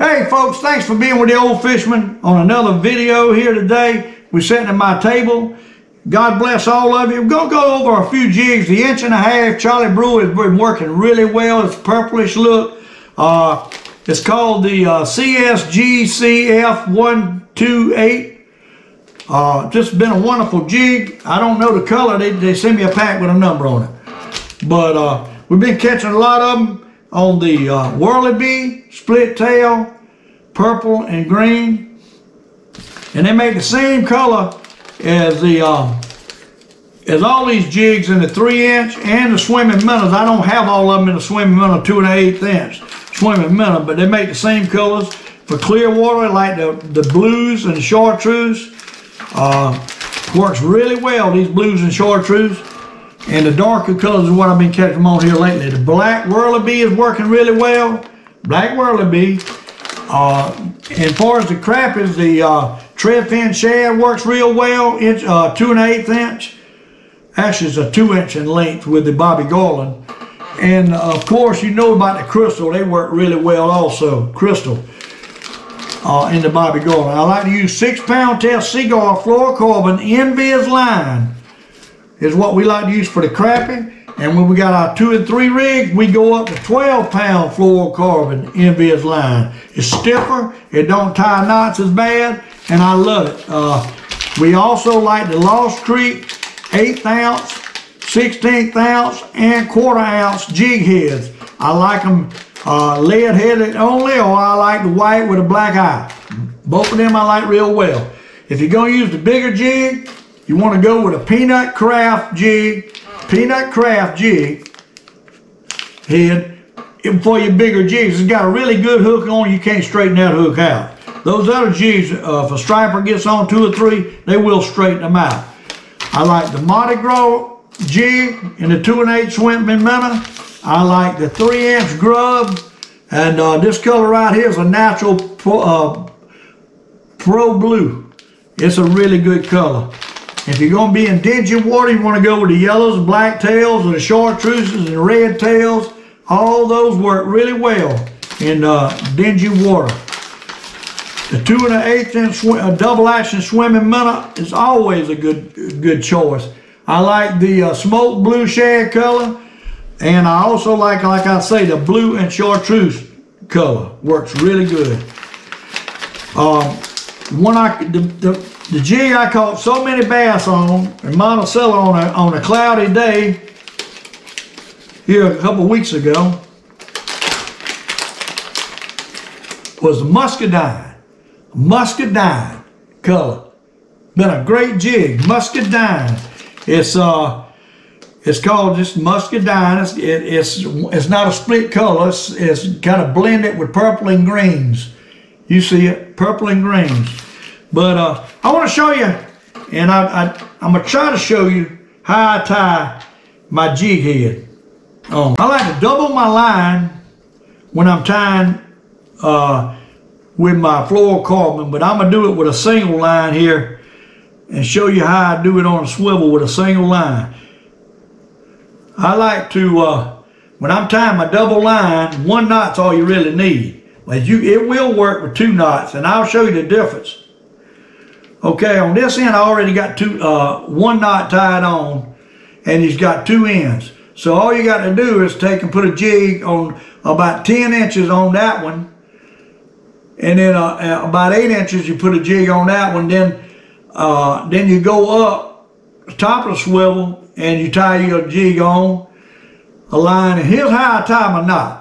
Hey folks, thanks for being with the Old Fisherman on another video here today. We're sitting at my table. God bless all of you. We're going to go over a few jigs. The 1.5 inch Charlie Brewer has been working really well. It's purplish look. It's called the CSGCF128. Just been a wonderful jig. I don't know the color. They send me a pack with a number on it. But we've been catching a lot of them on the whirly split tail, purple and green, and they make the same color as the as all these jigs in the 3 inch and the swimming minnows. I don't have all of them in the swimming minnow 2 1/8 inch swimming minnow, but they make the same colors for clear water, like the blues and the chartreuse. Works really well, these blues and chartreuse. And the darker colors is what I've been catching them on here lately. The black whirly is working really well. Black whirly. As far as the crappies, the treadfin shad works real well. 2 1/8 inch. Actually, it's a 2 inch in length with the Bobby Garland. And of course, you know about the crystal. They work really well also. Crystal in the Bobby Garland. I like to use 6-pound test cigar fluorocarbon Invis-line. Is what we like to use for the crappie. And when we got our 2 and 3 rigs, we go up to 12-pound fluorocarbon Invis-line. It's stiffer, it don't tie knots as bad, and I love it. We also like the Lost Creek 1/8 ounce, 1/16 ounce, and 1/4 ounce jig heads. I like them lead headed only, or I like the white with a black eye. Both of them I like real well. If you're gonna use the bigger jig, you want to go with a peanut craft jig head for your bigger jigs. It's got a really good hook on. You can't straighten that hook out. Those other jigs, if a striper gets on 2 or 3, they will straighten them out. I like the Mardi Gras jig in the 2 1/8 swimming minnow. I like the 3 inch grub, and this color right here is a natural pro blue. It's a really good color. If you're going to be in dingy water, you want to go with the yellows, the black tails, or the chartreuses, and the red tails. All those work really well in dingy water. The 2 1/8 inch double action swimming minnow is always a good choice. I like the smoke blue shad color, and I also like I say, the blue and chartreuse color works really good. The jig I caught so many bass on in Monticello on a cloudy day here a couple weeks ago was the muscadine color. Been a great jig, muscadine. It's called just muscadine. It's not a split color. It's kind of blended with purple and greens. You see it, purple and greens. But I want to show you, and I'm going to try to show you how I tie my jig head on. I like to double my line when I'm tying with my fluorocarbon, but I'm going to do it with a single line here and show you how I do it on a swivel with a single line. I like to, when I'm tying my double line, 1 knot's all you really need. But it will work with 2 knots, and I'll show you the difference. Okay, on this end I already got 1 knot tied on, and he's got 2 ends. So all you got to do is take and put a jig on about 10 inches on that one, and then about 8 inches you put a jig on that one. Then you go up the top of the swivel and you tie your jig on a line. And here's how I tie my knot.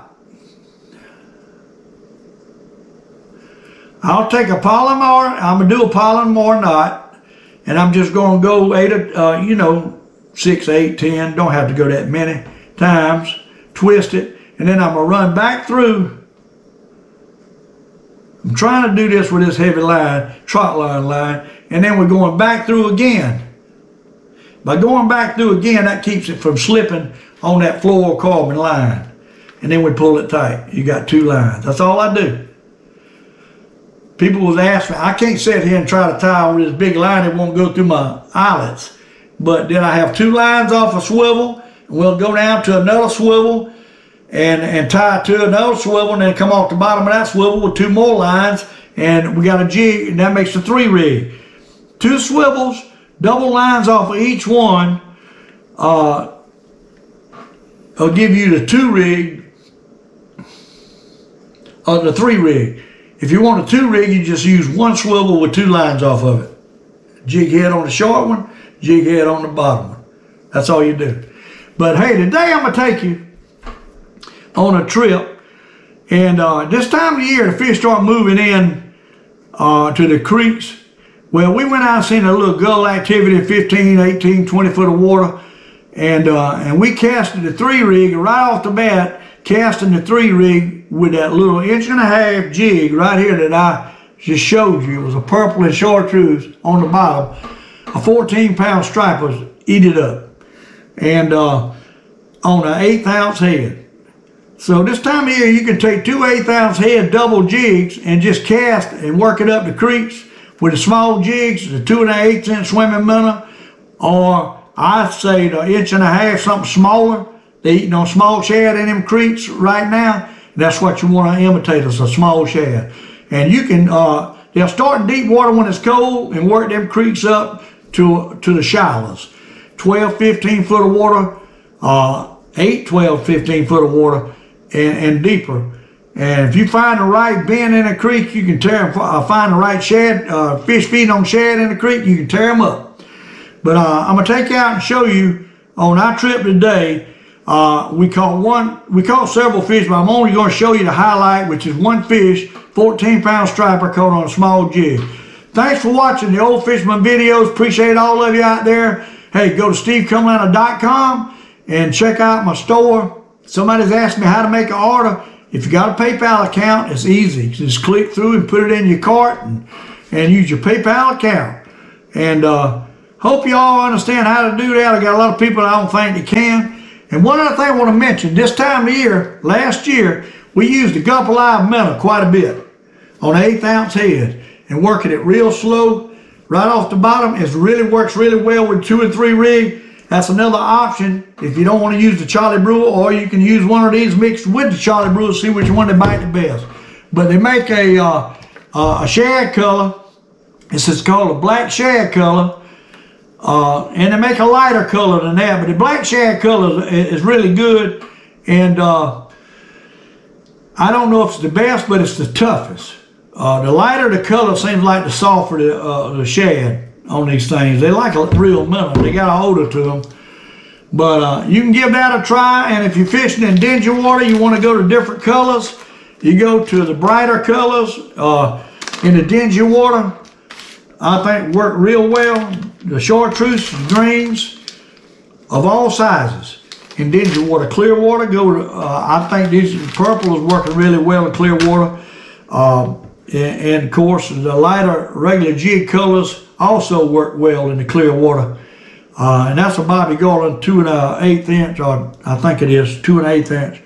I'll take a Palomar, I'm going to do a Palomar knot, and I'm just going to go 6, 8, 10, don't have to go that many times, twist it, and then I'm going to run back through. I'm trying to do this with this heavy line, trot line, and then we're going back through again. By going back through again, that keeps it from slipping on that fluorocarbon line. And then we pull it tight. You got 2 lines. That's all I do. People was asking, I can't sit here and try to tie with this big line. It won't go through my eyelets. But then I have 2 lines off a swivel, and we'll go down to another swivel, and tie it to another swivel, and then come off the bottom of that swivel with 2 more lines, and we got a jig, and that makes a 3 rig. 2 swivels, double lines off of each one, will give you the 2 rig, or the 3 rig. If you want a 2 rig, you just use 1 swivel with 2 lines off of it. Jig head on the short one, jig head on the bottom one. That's all you do. But hey, today I'm gonna take you on a trip, and this time of the year the fish start moving in to the creeks. Well, we went out and seen a little gull activity, 15, 18, 20 foot of water, and we casted the 3 rig right off the bat, casting the 3 rig with that little 1.5 inch jig right here that I just showed you. It was a purple and chartreuse on the bottom. A 14-pound striper eat it up, and on an 1/8 ounce head. So this time of year you can take 2 1/8 ounce head double jigs and just cast and work it up the creeks with the small jigs, the 2 1/8 inch swimming minnow, or I say the 1.5 inch, something smaller. They eating on small shad in them creeks right now. That's what you want to imitate, is a small shad. And you can, they'll start in deep water when it's cold and work them creeks up to the shallows. 12, 15 foot of water, 8, 12, 15 foot of water, and deeper. And if you find the right bend in a creek, you can tear them, find the right shad, fish feeding on shad in the creek, you can tear them up. But I'm gonna take you out and show you on our trip today. We caught several fish, but I'm only gonna show you the highlight, which is 1 fish, 14-pound striper caught on a small jig. Thanks for watching the Old Fisherman videos. Appreciate all of you out there. Hey, go to stevecumliner.com and check out my store. Somebody's asked me how to make an order. If you got a PayPal account, it's easy. Just click through and put it in your cart and use your PayPal account. And hope you all understand how to do that. I got a lot of people that I don't think they can. And one other thing I want to mention, this time of year, last year, we used the gulp live minnow quite a bit on an 1/8 ounce head and working it real slow right off the bottom. It really works really well with 2 and 3 rig. That's another option if you don't want to use the Charlie Brewer, or you can use one of these mixed with the Charlie Brewer, see which one they bite the best. But they make a shad color. It's called a black shad color. And they make a lighter color than that, but the black shad color is really good, and I don't know if it's the best, but it's the toughest. The lighter the color seems like the softer the shad on these things. They like a real minnow. They got an odor to them. But you can give that a try, and if you're fishing in dingy water, you want to go to different colors, you go to the brighter colors in the dingy water. I think work real well. The chartreuse greens of all sizes in dingy water. Clear water, go to, I think this purple is working really well in clear water. And of course, the lighter regular jig colors also work well in the clear water. And that's a Bobby Garland 2 1/8 inch, or I think it is 2 1/8 inch.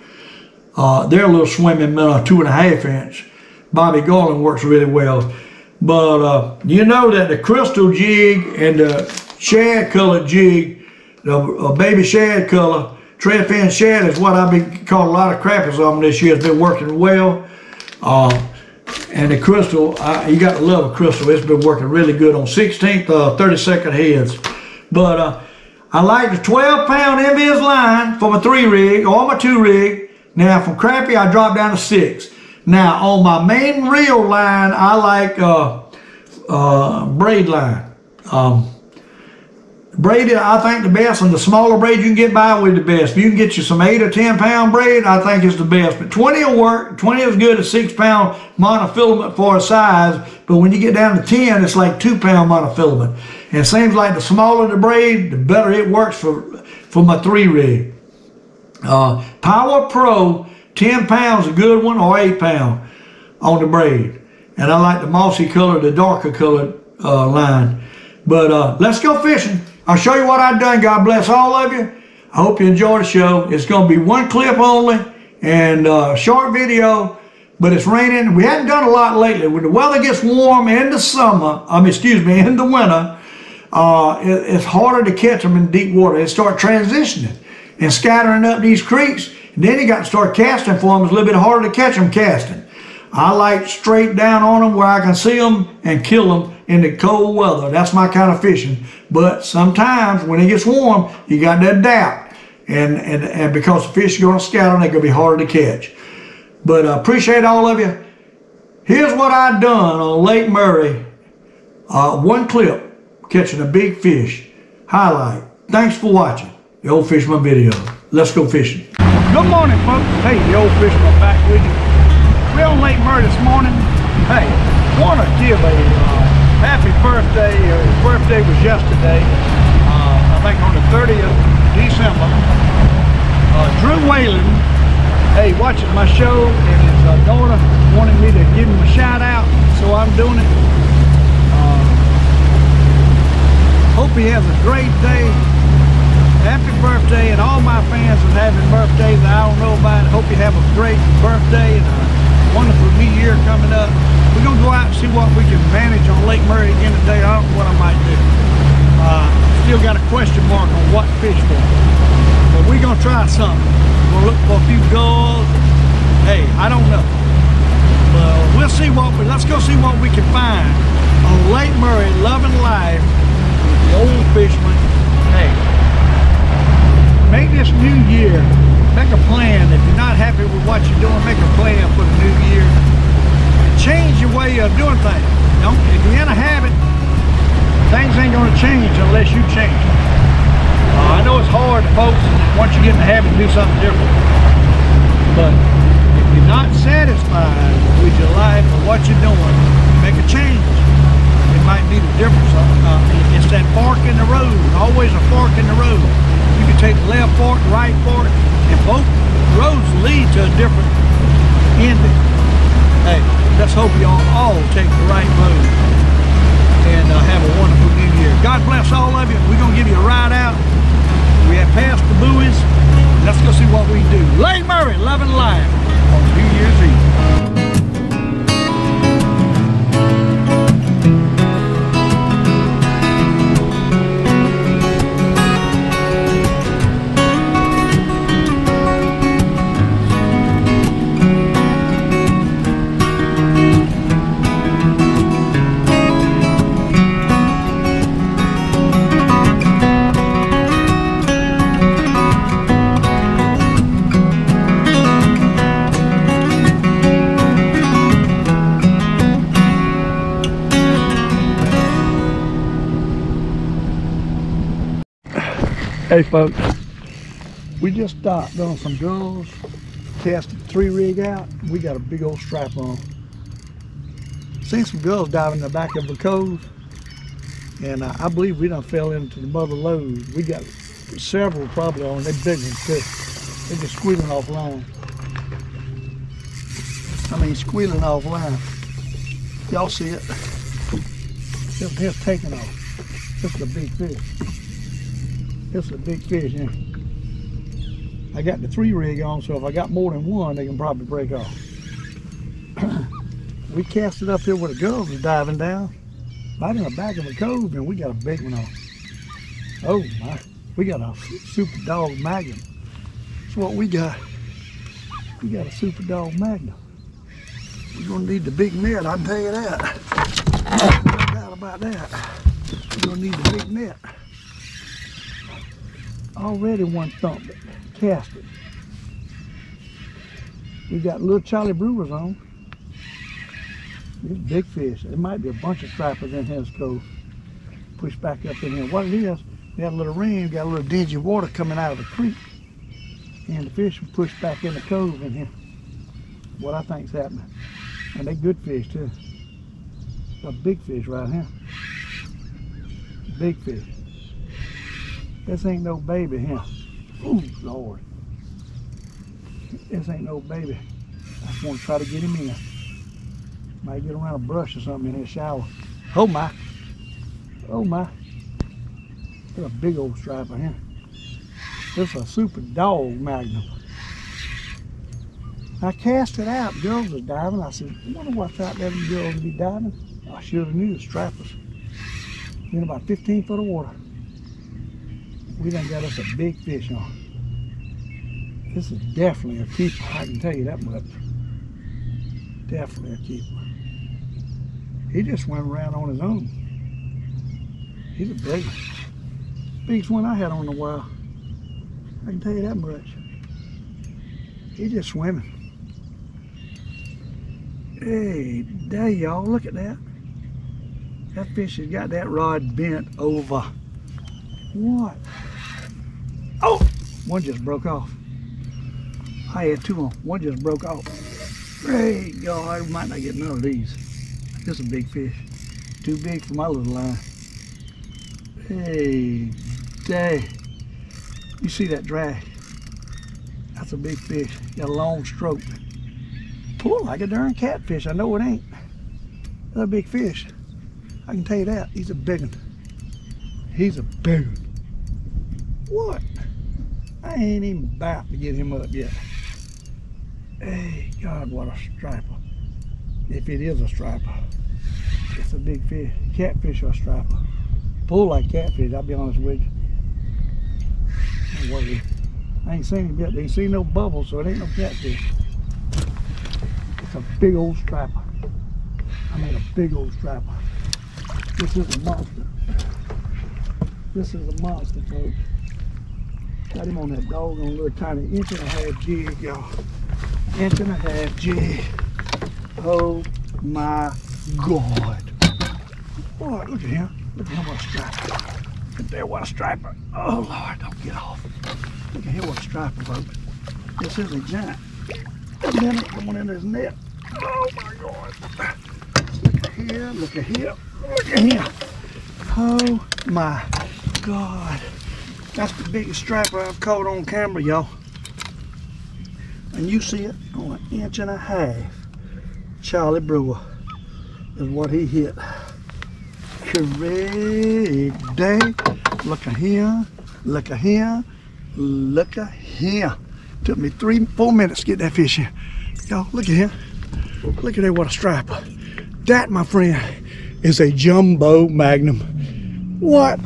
Their little swimming minnow, 2 1/2 inch. Bobby Garland works really well. But you know that the crystal jig and the shad colored jig, the baby shad color, treadfin shad is what I've been caught a lot of crappies on this year. It's been working well. And the crystal, you got to love a crystal. It's been working really good on 16th, 32nd heads. But I like the 12-pound MVS line for my 3 rig or my 2 rig. Now from crappie, I dropped down to 6. Now on my main reel line, I like braid line. Braid, I think the best, and the smaller braid you can get by with the best. If you can get you some 8 or 10-pound braid, I think it's the best. But 20 will work. 20 is good at 6-pound monofilament for a size, but when you get down to 10, it's like 2-pound monofilament. And it seems like the smaller the braid, the better it works for my 3 rig. Power Pro, 10 pounds a good one, or 8-pound on the braid. And I like the mossy color, the darker colored line. But let's go fishing. I'll show you what I've done. God bless all of you. I hope you enjoy the show. It's going to be 1 clip only and a short video, but it's raining. We hadn't done a lot lately. When the weather gets warm in the summer, in the winter, it's harder to catch them in deep water. They start transitioning and scattering up these creeks. And then you got to start casting for them. It's a little bit harder to catch them casting. I like straight down on them where I can see them and kill them in the cold weather. That's my kind of fishing. But sometimes when it gets warm, you got to adapt. And because the fish are going to scatter, they're going to be harder to catch. But I appreciate all of you. Here's what I done on Lake Murray. One clip, catching a big fish. Highlight. Thanks for watching the Old Fisherman video. Let's go fishing. Good morning, folks. Hey, the Old Fisherman back with you. We're on Lake Murray this morning. Hey, want to give a happy birthday. His birthday was yesterday. I think on the 30th of December. Drew Whalen, hey, watching my show, and his daughter wanted me to give him a shout out, so I'm doing it. Hope he has a great day. Happy birthday, and all my fans are having birthdays that I don't know about. Hope you have a great birthday and a wonderful new year coming up. We're going to go out and see what we can manage on Lake Murray again today. I don't know what I might do. Still got a question mark on what to fish for. But we're going to try something. We're going to look for a few gulls. Hey, I don't know. But we'll see let's go see what we can find on Lake Murray, loving life with the Old Fisherman. Hey, make this new year, make a plan. If you're not happy with what you're doing, make a plan for the new year. And change your way of doing things. If you're in a habit, things ain't going to change unless you change. I know it's hard, folks, once you get in the habit to do something different. But if you're not satisfied with your life or what you're doing, make a change. It might be the difference. It's that fork in the road. Always a fork in the road. You can take the left fork, right fork, and both roads lead to a different ending. Hey, let's hope y'all all take the right road and have a wonderful new year. God bless all of you. We're going to give you a ride out. We have passed the buoys. Let's go see what we do. Lake Murray, loving life on New Year's Eve. Hey folks, we just stopped on some gulls, casted the 3-rig out. We got a big old stripe on. Seen some gulls diving in the back of the cove, and I believe we done fell into the mother lode. We got several probably on. They're big ones too. They're just squealing off line. I mean squealing off line. Y'all see it? It's taking off. This is a big fish. It's a big fish, yeah. I got the 3-rig on, so if I got more than one, they can probably break off. We cast it up here where the gulls was diving down, right in the back of the cove, and we got a big one on. Oh my, we got a super dog magnum. That's what we got. We got a super dog magnum. We're gonna need the big net, I can tell you that. No doubt about that. We're gonna need the big net. Already one thumped it, cast it. We got little Charlie Brewers on. These big fish. There might be a bunch of stripers in here, this cove. Push back up in here. What it is, we had a little rain, got a little dingy water coming out of the creek, and the fish will push back in the cove in here. What I think's happening. And they good fish too. A big fish right here. Big fish. This ain't no baby here. Ooh, Lord. This ain't no baby. I just want to try to get him in. Might get around a brush or something in his shower. Oh my. Oh my. There's a big old striper here. This is a super dog magnum. I cast it out. Girls was diving. I said, I wonder what's out there for girls to be diving. I should have knew the stripers. In about 15 foot of water. We done got us a big fish on. This is definitely a keeper, I can tell you that much. Definitely a keeper. He just went around on his own. He's a big one. Biggest one I had on in a while. I can tell you that much. He's just swimming. Hey, there y'all, look at that. That fish has got that rod bent over. What? Oh, one just broke off. I had two on, one just broke off. Great God, I might not get none of these. This is a big fish. Too big for my little line. Hey, dang. You see that drag? That's a big fish. Got a long stroke. Pull like a darn catfish. I know it ain't. That's a big fish. I can tell you that. He's a big one. He's a big one. What? I ain't even about to get him up yet. Hey, God, what a striper. If it is a striper. It's a big fish. Catfish or a striper. Pull like catfish, I'll be honest with you. Don't worry. I ain't seen him yet. They ain't seen no bubbles, so it ain't no catfish. It's a big old striper. I mean a big old striper. This is a monster. This is a monster, folks. Got him on that doggone little tiny 1.5 inch jig, y'all. 1.5 inch jig. Oh my God. Boy, look at him. Look at him, what a striper. Look at there, what a striper. Oh Lord, don't get off. Look at him, what a striper, folks. This is a giant. Look at him going in his net. Oh my God. Look at here, look at here, look at him. Oh my God. That's the biggest striper I've caught on camera, y'all. And you see it on 1.5 inch. Charlie Brewer is what he hit. Great day. Look at here, look at here, look at here. Took me 3-4 minutes to get that fish in. Y'all, look at him. Look at that, what a striper. That, my friend, is a jumbo magnum. What?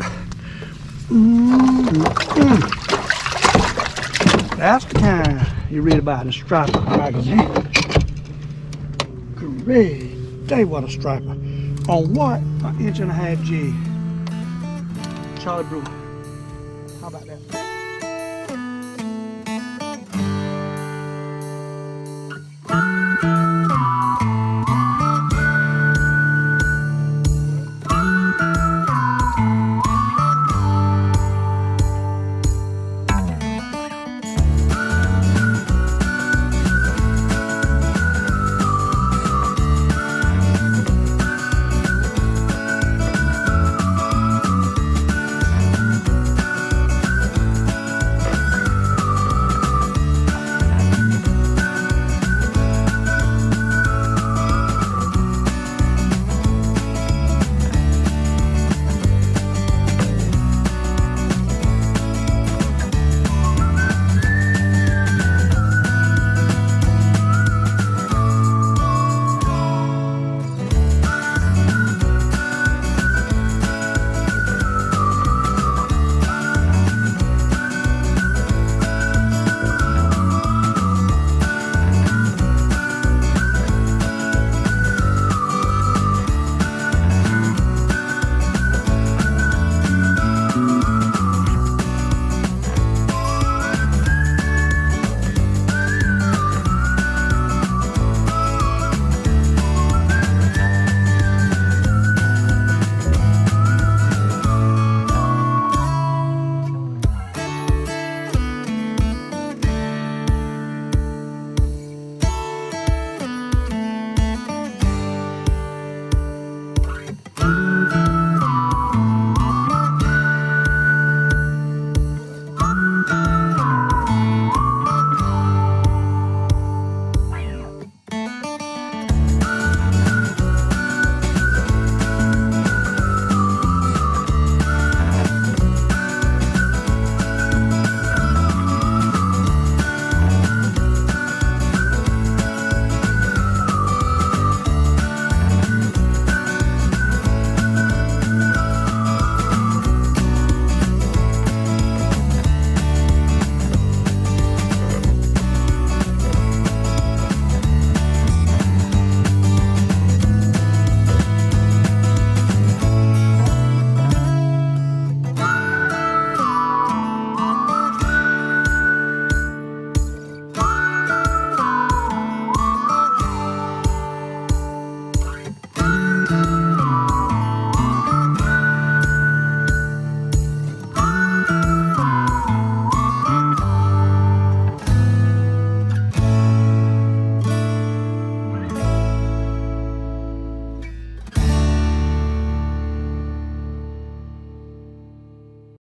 That's the kind you read about in Striper magazine. Great day, what a striper. On what? 1.5 inch jig. Charlie Brewer. How about that?